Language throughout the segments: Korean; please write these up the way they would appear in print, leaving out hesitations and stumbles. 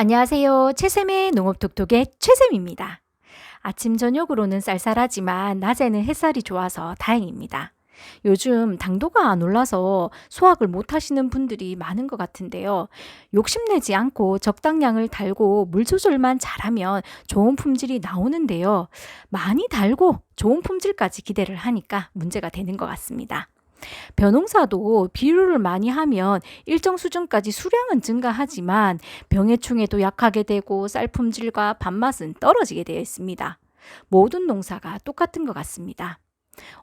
안녕하세요. 최쌤의 농업톡톡의 최쌤입니다. 아침 저녁으로는 쌀쌀하지만 낮에는 햇살이 좋아서 다행입니다. 요즘 당도가 안 올라서 수확을 못 하시는 분들이 많은 것 같은데요. 욕심내지 않고 적당량을 달고 물 조절만 잘하면 좋은 품질이 나오는데요. 많이 달고 좋은 품질까지 기대를 하니까 문제가 되는 것 같습니다. 벼농사도 비료를 많이 하면 일정 수준까지 수량은 증가하지만 병해충에도 약하게 되고 쌀 품질과 밥맛은 떨어지게 되어 있습니다. 모든 농사가 똑같은 것 같습니다.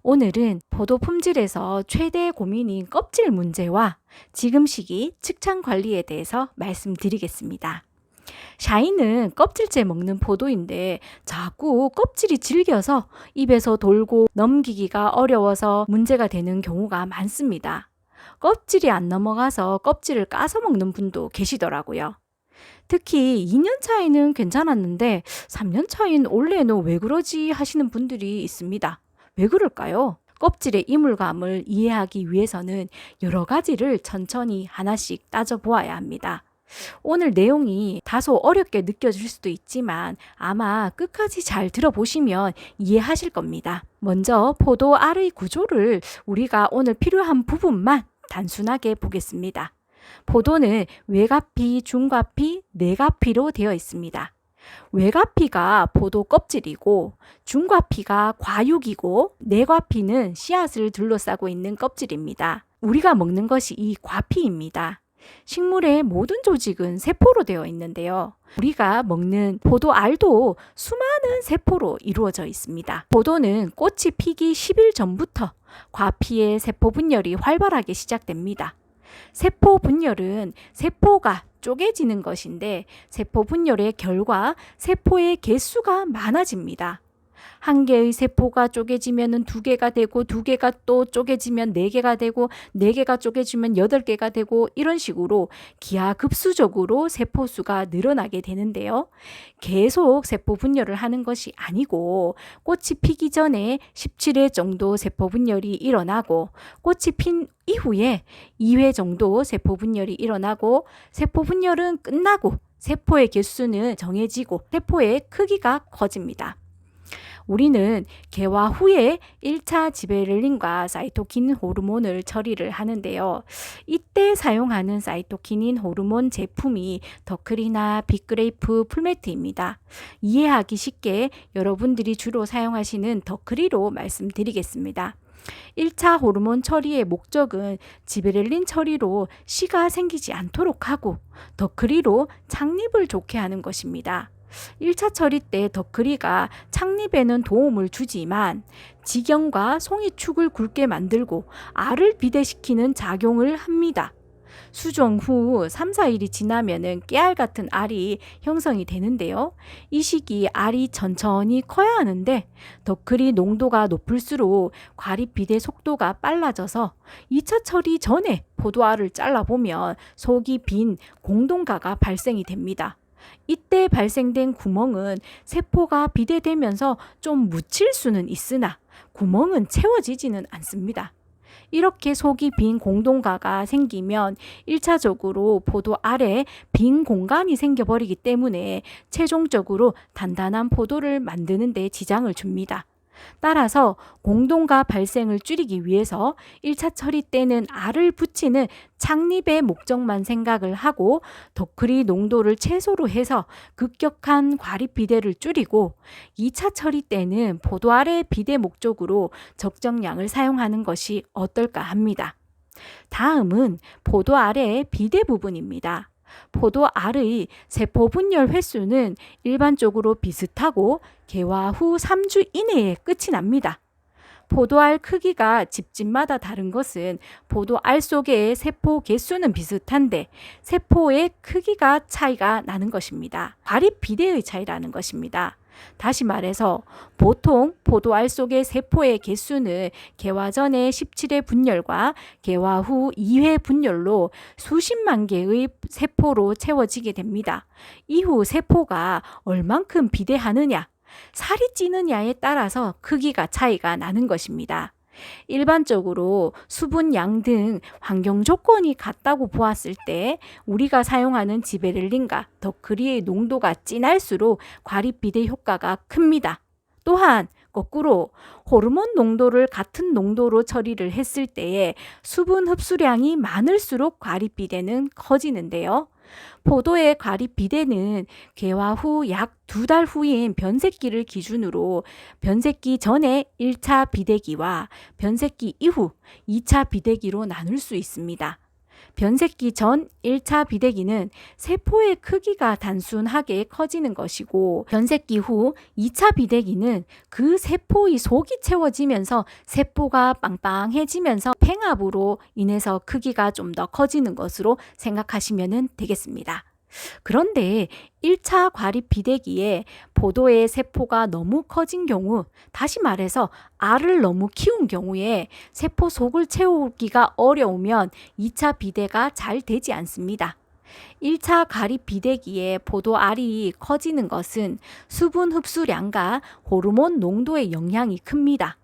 오늘은 포도 품질에서 최대 고민인 껍질 문제와 지금 시기 측량 관리에 대해서 말씀드리겠습니다. 샤인은 껍질째 먹는 포도인데 자꾸 껍질이 질겨서 입에서 돌고 넘기기가 어려워서 문제가 되는 경우가 많습니다. 껍질이 안 넘어가서 껍질을 까서 먹는 분도 계시더라고요. 특히 2년 차이는 괜찮았는데 3년 차인 올해는 왜 그러지 하시는 분들이 있습니다. 왜 그럴까요? 껍질의 이물감을 이해하기 위해서는 여러 가지를 천천히 하나씩 따져보아야 합니다. 오늘 내용이 다소 어렵게 느껴질 수도 있지만 아마 끝까지 잘 들어보시면 이해하실 겁니다. 먼저 포도 알의 구조를 우리가 오늘 필요한 부분만 단순하게 보겠습니다. 포도는 외가피, 중가피, 내가피로 되어 있습니다. 외가피가 포도 껍질이고 중가피가 과육이고 내과피는 씨앗을 둘러싸고 있는 껍질입니다. 우리가 먹는 것이 이 과피입니다. 식물의 모든 조직은 세포로 되어 있는데요. 우리가 먹는 포도 알도 수많은 세포로 이루어져 있습니다. 포도는 꽃이 피기 10일 전부터 과피의 세포 분열이 활발하게 시작됩니다. 세포 분열은 세포가 쪼개지는 것인데 세포 분열의 결과 세포의 개수가 많아집니다. 한 개의 세포가 쪼개지면 두 개가 되고 두 개가 또 쪼개지면 네 개가 되고 네 개가 쪼개지면 8개가 되고 이런 식으로 기하급수적으로 세포 수가 늘어나게 되는데요. 계속 세포 분열을 하는 것이 아니고 꽃이 피기 전에 17회 정도 세포 분열이 일어나고 꽃이 핀 이후에 2회 정도 세포 분열이 일어나고 세포 분열은 끝나고 세포의 개수는 정해지고 세포의 크기가 커집니다. 우리는 개화 후에 1차 지베렐린과 사이토킨 호르몬을 처리를 하는데요. 이때 사용하는 사이토키닌 호르몬 제품이 더클이나 빅그레이프 풀매트입니다. 이해하기 쉽게 여러분들이 주로 사용하시는 더클이로 말씀드리겠습니다. 1차 호르몬 처리의 목적은 지베렐린 처리로 씨가 생기지 않도록 하고 더클이로 창립을 좋게 하는 것입니다. 1차 처리 때 더크리가 창립에는 도움을 주지만 지경과 송이축을 굵게 만들고 알을 비대시키는 작용을 합니다. 수종 후 3, 4일이 지나면 깨알 같은 알이 형성이 되는데요. 이 시기 알이 천천히 커야 하는데 더크리 농도가 높을수록 과립 비대 속도가 빨라져서 2차 처리 전에 포도알을 잘라보면 속이 빈 공동가가 발생이 됩니다. 이때 발생된 구멍은 세포가 비대되면서 좀 묻힐 수는 있으나 구멍은 채워지지는 않습니다. 이렇게 속이 빈 공동가가 생기면 1차적으로 포도 알에 빈 공간이 생겨버리기 때문에 최종적으로 단단한 포도를 만드는 데 지장을 줍니다. 따라서 공동가 발생을 줄이기 위해서 1차 처리 때는 알을 붙이는 창립의 목적만 생각을 하고 더크리 농도를 최소로 해서 급격한 과립 비대를 줄이고 2차 처리 때는 포도알의 비대 목적으로 적정량을 사용하는 것이 어떨까 합니다. 다음은 포도알의 비대 부분입니다. 포도알의 세포 분열 횟수는 일반적으로 비슷하고 개화 후 3주 이내에 끝이 납니다. 포도알 크기가 집집마다 다른 것은 포도알 속의 세포 개수는 비슷한데 세포의 크기가 차이가 나는 것입니다. 과립 비대의 차이라는 것입니다. 다시 말해서 보통 포도알 속의 세포의 개수는 개화 전에 17회 분열과 개화 후 2회 분열로 수십만 개의 세포로 채워지게 됩니다. 이후 세포가 얼만큼 비대하느냐, 살이 찌느냐에 따라서 크기가 차이가 나는 것입니다. 일반적으로 수분 양 등 환경 조건이 같다고 보았을 때 우리가 사용하는 지베렐린과 더크리의 농도가 진할수록 과립 비대 효과가 큽니다. 또한 거꾸로 호르몬 농도를 같은 농도로 처리를 했을 때에 수분 흡수량이 많을수록 과립 비대는 커지는데요. 포도의 과립 비대는 개화 후 약 2달 후인 변색기를 기준으로 변색기 전에 1차 비대기와 변색기 이후 2차 비대기로 나눌 수 있습니다. 변색기 전 1차 비대기는 세포의 크기가 단순하게 커지는 것이고, 변색기 후 2차 비대기는 그 세포의 속이 채워지면서 세포가 빵빵해지면서 팽합으로 인해서 크기가 좀 더 커지는 것으로 생각하시면 되겠습니다. 그런데 1차 과립 비대기에 포도의 세포가 너무 커진 경우, 다시 말해서 알을 너무 키운 경우에 세포 속을 채우기가 어려우면 2차 비대가 잘 되지 않습니다. 1차 과립 비대기에 포도알이 커지는 것은 수분 흡수량과 호르몬 농도의 영향이 큽니다.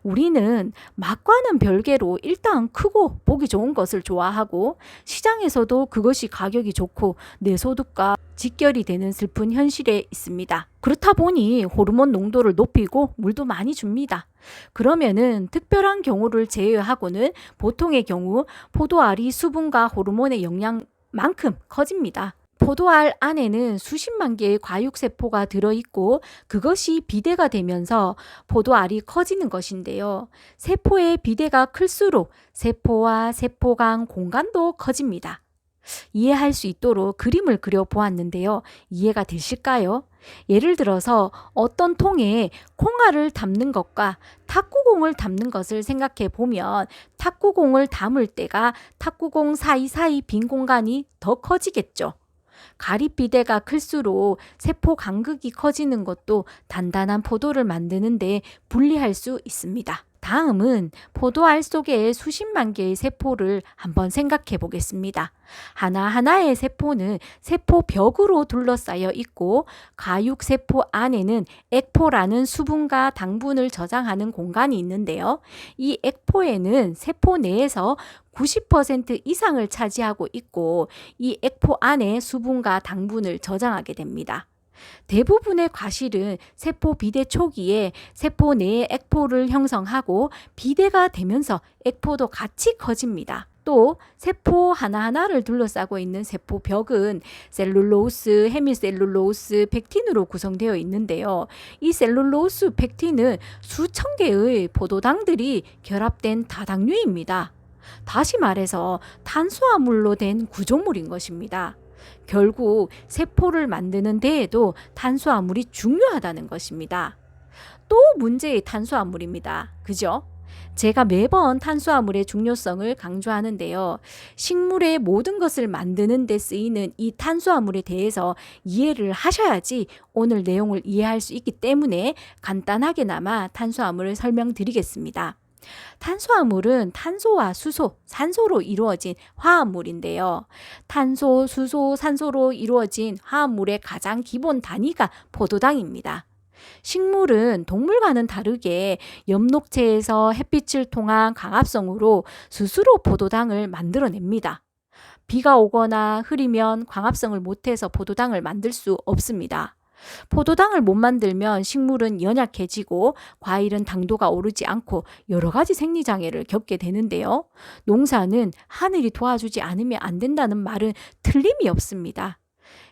우리는 맛과는 별개로 일단 크고 보기 좋은 것을 좋아하고, 시장에서도 그것이 가격이 좋고 내 소득과 직결이 되는 슬픈 현실에 있습니다. 그렇다 보니 호르몬 농도를 높이고 물도 많이 줍니다. 그러면은 특별한 경우를 제외하고는 보통의 경우 포도알이 수분과 호르몬의 영향만큼 커집니다. 포도알 안에는 수십만 개의 과육세포가 들어있고 그것이 비대가 되면서 포도알이 커지는 것인데요. 세포의 비대가 클수록 세포와 세포 간 공간도 커집니다. 이해할 수 있도록 그림을 그려보았는데요. 이해가 되실까요? 예를 들어서 어떤 통에 콩알을 담는 것과 탁구공을 담는 것을 생각해 보면, 탁구공을 담을 때가 탁구공 사이사이 빈 공간이 더 커지겠죠. 가립 비대가 클수록 세포 간극이 커지는 것도 단단한 포도를 만드는데 불리할 수 있습니다. 다음은 포도알 속에 수십만 개의 세포를 한번 생각해 보겠습니다. 하나하나의 세포는 세포벽으로 둘러싸여 있고, 가육세포 안에는 액포라는 수분과 당분을 저장하는 공간이 있는데요. 이 액포에는 세포 내에서 90% 이상을 차지하고 있고, 이 액포 안에 수분과 당분을 저장하게 됩니다. 대부분의 과실은 세포 비대 초기에 세포 내에 액포를 형성하고 비대가 되면서 액포도 같이 커집니다. 또 세포 하나하나를 둘러싸고 있는 세포벽은 셀룰로스, 헤미셀룰로스, 펙틴으로 구성되어 있는데요. 이 셀룰로스, 펙틴은 수천 개의 포도당들이 결합된 다당류입니다. 다시 말해서 탄수화물로 된 구조물인 것입니다. 결국 세포를 만드는 데에도 탄수화물이 중요하다는 것입니다. 또 문제의 탄수화물입니다. 그죠? 제가 매번 탄수화물의 중요성을 강조하는데요. 식물의 모든 것을 만드는 데 쓰이는 이 탄수화물에 대해서 이해를 하셔야지 오늘 내용을 이해할 수 있기 때문에 간단하게나마 탄수화물을 설명드리겠습니다. 탄수화물은 탄소와 수소, 산소로 이루어진 화합물인데요. 탄소, 수소, 산소로 이루어진 화합물의 가장 기본 단위가 포도당입니다. 식물은 동물과는 다르게 엽록체에서 햇빛을 통한 광합성으로 스스로 포도당을 만들어냅니다. 비가 오거나 흐리면 광합성을 못해서 포도당을 만들 수 없습니다. 포도당을 못 만들면 식물은 연약해지고 과일은 당도가 오르지 않고 여러 가지 생리장애를 겪게 되는데요. 농사는 하늘이 도와주지 않으면 안 된다는 말은 틀림이 없습니다.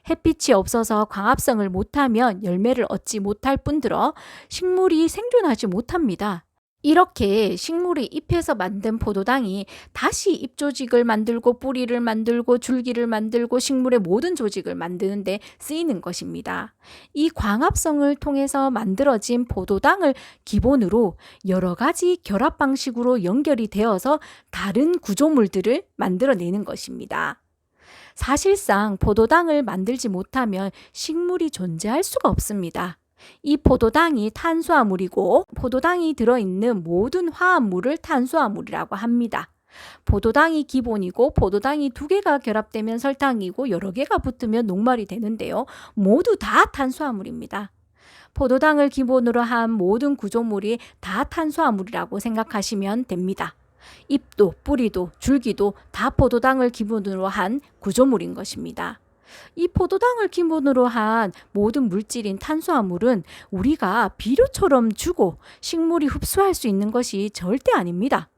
햇빛이 없어서 광합성을 못하면 열매를 얻지 못할 뿐더러 식물이 생존하지 못합니다. 이렇게 식물의 잎에서 만든 포도당이 다시 잎 조직을 만들고 뿌리를 만들고 줄기를 만들고 식물의 모든 조직을 만드는 데 쓰이는 것입니다. 이 광합성을 통해서 만들어진 포도당을 기본으로 여러 가지 결합 방식으로 연결이 되어서 다른 구조물들을 만들어내는 것입니다. 사실상 포도당을 만들지 못하면 식물이 존재할 수가 없습니다. 이 포도당이 탄수화물이고 포도당이 들어있는 모든 화합물을 탄수화물이라고 합니다. 포도당이 기본이고 포도당이 2개가 결합되면 설탕이고 여러 개가 붙으면 녹말이 되는데요. 모두 다 탄수화물입니다. 포도당을 기본으로 한 모든 구조물이 다 탄수화물이라고 생각하시면 됩니다. 잎도 뿌리도 줄기도 다 포도당을 기본으로 한 구조물인 것입니다. 이 포도당을 기본으로 한 모든 물질인 탄수화물은 우리가 비료처럼 주고 식물이 흡수할 수 있는 것이 절대 아닙니다.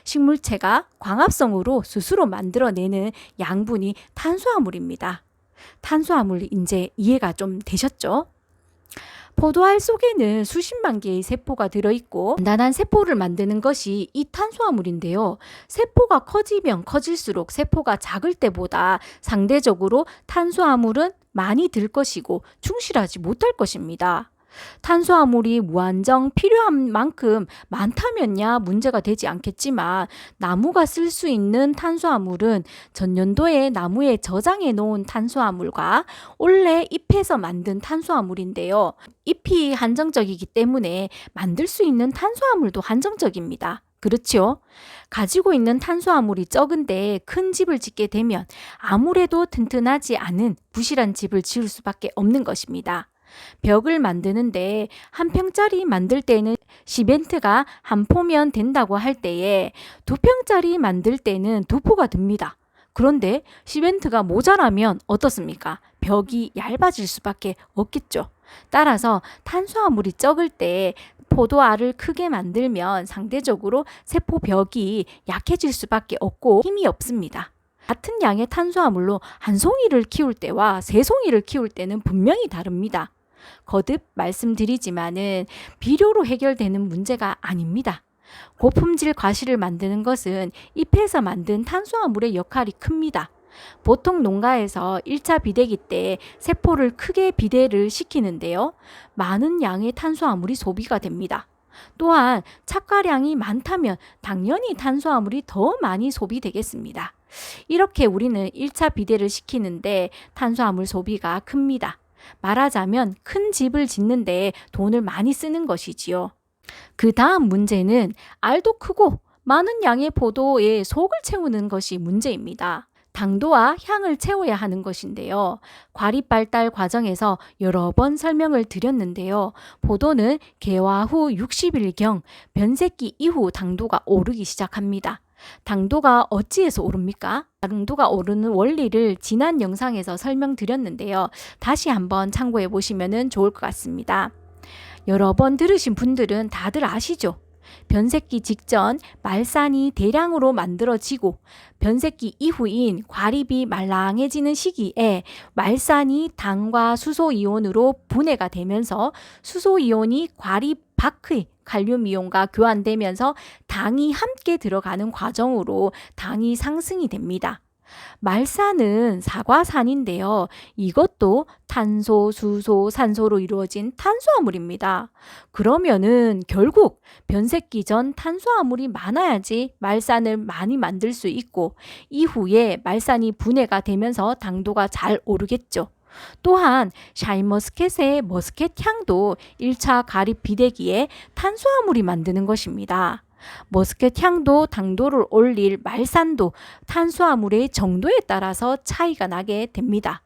식물체가 광합성으로 스스로 만들어내는 양분이 탄수화물입니다. 탄수화물 이제 이해가 좀 되셨죠? 포도알 속에는 수십만 개의 세포가 들어있고 단단한 세포를 만드는 것이 이 탄수화물인데요. 세포가 커지면 커질수록 세포가 작을 때보다 상대적으로 탄수화물은 많이 들 것이고 충실하지 못할 것입니다. 탄수화물이 무한정 필요한 만큼 많다면야 문제가 되지 않겠지만 나무가 쓸 수 있는 탄수화물은 전년도에 나무에 저장해 놓은 탄수화물과 올해 잎에서 만든 탄수화물인데요. 잎이 한정적이기 때문에 만들 수 있는 탄수화물도 한정적입니다. 그렇죠? 가지고 있는 탄수화물이 적은데 큰 집을 짓게 되면 아무래도 튼튼하지 않은 부실한 집을 지을 수밖에 없는 것입니다. 벽을 만드는데 한 평짜리 만들 때는 시멘트가 한 포면 된다고 할 때에 두 평짜리 만들 때는 두 포가 듭니다. 그런데 시멘트가 모자라면 어떻습니까? 벽이 얇아질 수밖에 없겠죠. 따라서 탄수화물이 적을 때 포도알을 크게 만들면 상대적으로 세포 벽이 약해질 수밖에 없고 힘이 없습니다. 같은 양의 탄수화물로 한 송이를 키울 때와 세 송이를 키울 때는 분명히 다릅니다. 거듭 말씀드리지만은 비료로 해결되는 문제가 아닙니다. 고품질 과실을 만드는 것은 잎에서 만든 탄수화물의 역할이 큽니다. 보통 농가에서 1차 비대기 때 세포를 크게 비대를 시키는데요. 많은 양의 탄수화물이 소비가 됩니다. 또한 착과량이 많다면 당연히 탄수화물이 더 많이 소비되겠습니다. 이렇게 우리는 1차 비대를 시키는데 탄수화물 소비가 큽니다. 말하자면 큰 집을 짓는데 돈을 많이 쓰는 것이지요. 그 다음 문제는 알도 크고 많은 양의 포도에 속을 채우는 것이 문제입니다. 당도와 향을 채워야 하는 것인데요. 과립 발달 과정에서 여러 번 설명을 드렸는데요. 포도는 개화 후 60일경 변색기 이후 당도가 오르기 시작합니다. 당도가 어찌해서 오릅니까? 당도가 오르는 원리를 지난 영상에서 설명드렸는데요. 다시 한번 참고해 보시면 좋을 것 같습니다. 여러 번 들으신 분들은 다들 아시죠? 변색기 직전 말산이 대량으로 만들어지고 변색기 이후인 과립이 말랑해지는 시기에 말산이 당과 수소이온으로 분해가 되면서 수소이온이 과립 밖의 칼륨이온과 교환되면서 당이 함께 들어가는 과정으로 당이 상승이 됩니다. 말산은 사과산인데요. 이것도 탄소, 수소, 산소로 이루어진 탄수화물입니다. 그러면은 결국 변색기 전 탄수화물이 많아야지 말산을 많이 만들 수 있고 이후에 말산이 분해가 되면서 당도가 잘 오르겠죠. 또한 샤인머스켓의 머스켓 향도 1차 가립 비대기에 탄수화물이 만드는 것입니다. 머스켓 향도 당도를 올릴 말산도 탄수화물의 정도에 따라서 차이가 나게 됩니다.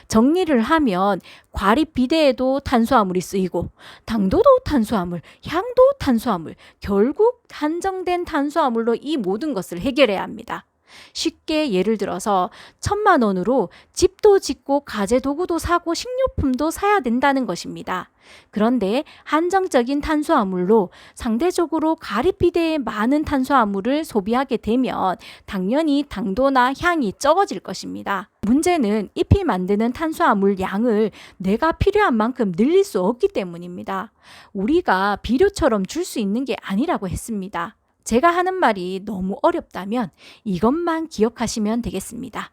정리를 하면 과립 비대에도 탄수화물이 쓰이고 당도도 탄수화물, 향도 탄수화물, 결국 한정된 탄수화물로 이 모든 것을 해결해야 합니다. 쉽게 예를 들어서 1,000만 원으로 집도 짓고 가재도구도 사고 식료품도 사야 된다는 것입니다. 그런데 한정적인 탄수화물로 상대적으로 가립비대에 많은 탄수화물을 소비하게 되면 당연히 당도나 향이 적어질 것입니다. 문제는 잎이 만드는 탄수화물 양을 내가 필요한 만큼 늘릴 수 없기 때문입니다. 우리가 비료처럼 줄 수 있는 게 아니라고 했습니다. 제가 하는 말이 너무 어렵다면 이것만 기억하시면 되겠습니다.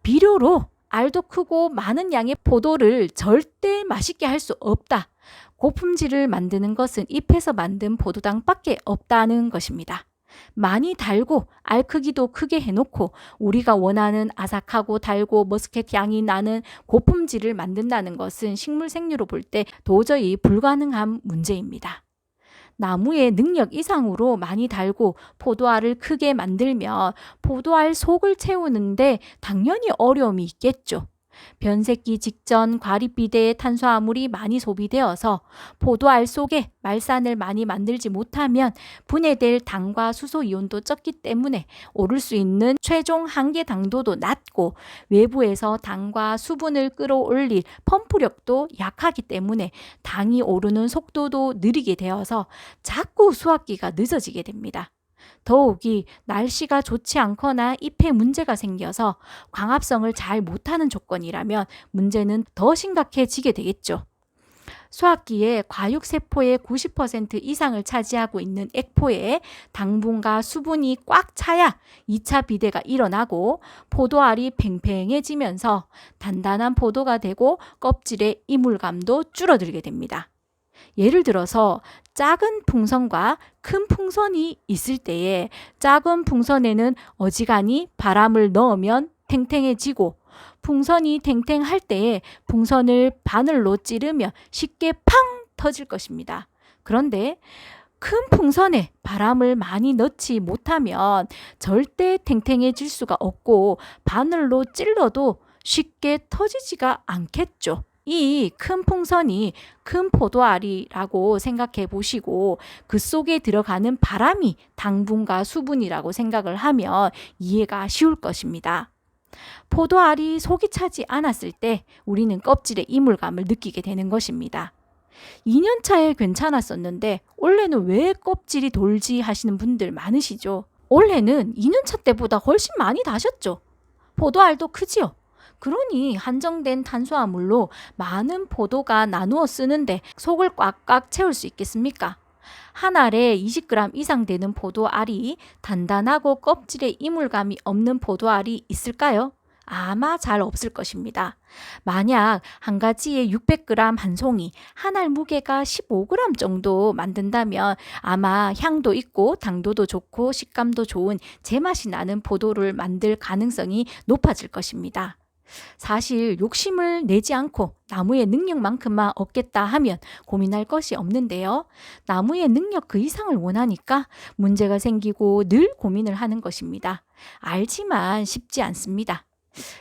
비료로 알도 크고 많은 양의 포도를 절대 맛있게 할 수 없다. 고품질을 만드는 것은 잎에서 만든 포도당밖에 없다는 것입니다. 많이 달고 알 크기도 크게 해놓고 우리가 원하는 아삭하고 달고 머스켓 향이 나는 고품질을 만든다는 것은 식물 생리로 볼 때 도저히 불가능한 문제입니다. 나무의 능력 이상으로 많이 달고 포도알을 크게 만들면 포도알 속을 채우는데 당연히 어려움이 있겠죠. 변색기 직전 과립비대의 탄수화물이 많이 소비되어서 포도알 속에 말산을 많이 만들지 못하면 분해될 당과 수소 이온도 적기 때문에 오를 수 있는 최종 한계 당도도 낮고 외부에서 당과 수분을 끌어올릴 펌프력도 약하기 때문에 당이 오르는 속도도 느리게 되어서 자꾸 수확기가 늦어지게 됩니다. 더욱이 날씨가 좋지 않거나 잎에 문제가 생겨서 광합성을 잘 못하는 조건이라면 문제는 더 심각해지게 되겠죠. 수확기에 과육세포의 90% 이상을 차지하고 있는 액포에 당분과 수분이 꽉 차야 2차 비대가 일어나고 포도알이 팽팽해지면서 단단한 포도가 되고 껍질의 이물감도 줄어들게 됩니다. 예를 들어서 작은 풍선과 큰 풍선이 있을 때에 작은 풍선에는 어지간히 바람을 넣으면 탱탱해지고 풍선이 탱탱할 때에 풍선을 바늘로 찌르면 쉽게 팡 터질 것입니다. 그런데 큰 풍선에 바람을 많이 넣지 못하면 절대 탱탱해질 수가 없고 바늘로 찔러도 쉽게 터지지가 않겠죠. 이 큰 풍선이 큰 포도알이라고 생각해 보시고 그 속에 들어가는 바람이 당분과 수분이라고 생각을 하면 이해가 쉬울 것입니다. 포도알이 속이 차지 않았을 때 우리는 껍질의 이물감을 느끼게 되는 것입니다. 2년 차에 괜찮았었는데 올해는 왜 껍질이 돌지 하시는 분들 많으시죠? 올해는 2년 차 때보다 훨씬 많이 다셨죠? 포도알도 크지요? 그러니 한정된 탄수화물로 많은 포도가 나누어 쓰는데 속을 꽉꽉 채울 수 있겠습니까? 한 알에 20g 이상 되는 포도알이 단단하고 껍질에 이물감이 없는 포도알이 있을까요? 아마 잘 없을 것입니다. 만약 한 가지에 600g 한 송이, 한 알 무게가 15g 정도 만든다면 아마 향도 있고 당도도 좋고 식감도 좋은 제맛이 나는 포도를 만들 가능성이 높아질 것입니다. 사실 욕심을 내지 않고 나무의 능력만큼만 얻겠다 하면 고민할 것이 없는데요. 나무의 능력 그 이상을 원하니까 문제가 생기고 늘 고민을 하는 것입니다. 알지만 쉽지 않습니다.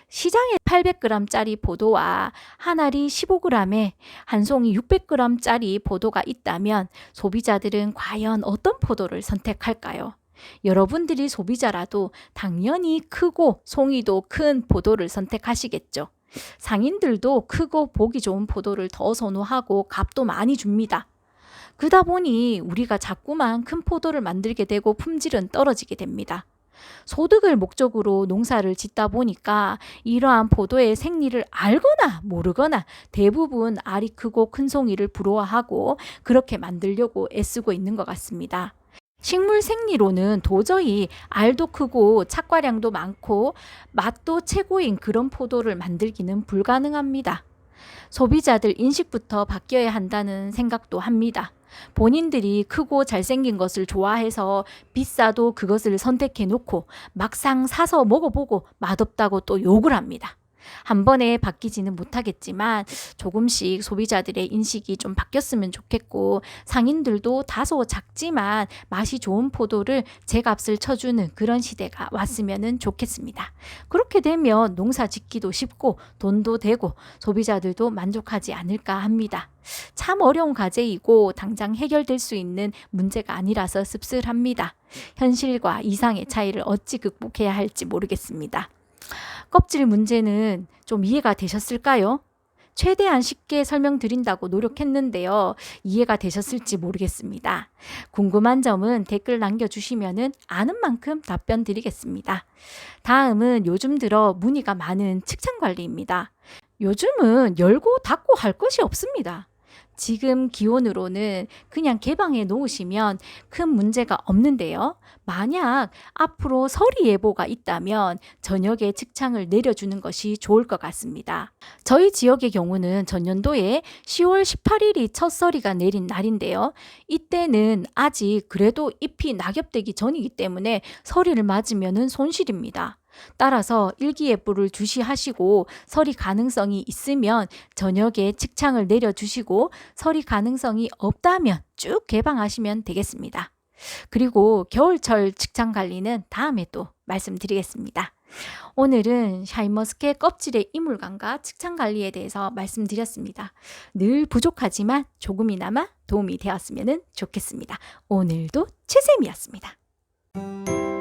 시장에 800g짜리 포도와 한 알이 15g에 한 송이 600g짜리 포도가 있다면 소비자들은 과연 어떤 포도를 선택할까요? 여러분들이 소비자라도 당연히 크고 송이도 큰 포도를 선택하시겠죠. 상인들도 크고 보기 좋은 포도를 더 선호하고 값도 많이 줍니다. 그러다 보니 우리가 자꾸만 큰 포도를 만들게 되고 품질은 떨어지게 됩니다. 소득을 목적으로 농사를 짓다 보니까 이러한 포도의 생리를 알거나 모르거나 대부분 알이 크고 큰 송이를 부러워하고 그렇게 만들려고 애쓰고 있는 것 같습니다. 식물 생리로는 도저히 알도 크고 착과량도 많고 맛도 최고인 그런 포도를 만들기는 불가능합니다. 소비자들 인식부터 바뀌어야 한다는 생각도 합니다. 본인들이 크고 잘생긴 것을 좋아해서 비싸도 그것을 선택해 놓고 막상 사서 먹어보고 맛없다고 또 욕을 합니다. 한 번에 바뀌지는 못하겠지만 조금씩 소비자들의 인식이 좀 바뀌었으면 좋겠고 상인들도 다소 작지만 맛이 좋은 포도를 제값을 쳐주는 그런 시대가 왔으면 좋겠습니다. 그렇게 되면 농사 짓기도 쉽고 돈도 되고 소비자들도 만족하지 않을까 합니다. 참 어려운 과제이고 당장 해결될 수 있는 문제가 아니라서 씁쓸합니다. 현실과 이상의 차이를 어찌 극복해야 할지 모르겠습니다. 껍질 문제는 좀 이해가 되셨을까요? 최대한 쉽게 설명드린다고 노력했는데요. 이해가 되셨을지 모르겠습니다. 궁금한 점은 댓글 남겨주시면 아는 만큼 답변 드리겠습니다. 다음은 요즘 들어 문의가 많은 층찬관리입니다. 요즘은 열고 닫고 할 것이 없습니다. 지금 기온으로는 그냥 개방해 놓으시면 큰 문제가 없는데요. 만약 앞으로 서리 예보가 있다면 저녁에 측창을 내려주는 것이 좋을 것 같습니다. 저희 지역의 경우는 전년도에 10월 18일이 첫 서리가 내린 날인데요. 이때는 아직 그래도 잎이 낙엽되기 전이기 때문에 서리를 맞으면 손실입니다. 따라서 일기예보를 주시하시고 서리 가능성이 있으면 저녁에 측창을 내려주시고 서리 가능성이 없다면 쭉 개방하시면 되겠습니다. 그리고 겨울철 직장 관리는 다음에 또 말씀드리겠습니다. 오늘은 샤인머스켓 껍질의 이물감과 직장 관리에 대해서 말씀드렸습니다. 늘 부족하지만 조금이나마 도움이 되었으면 좋겠습니다. 오늘도 최쌤이었습니다.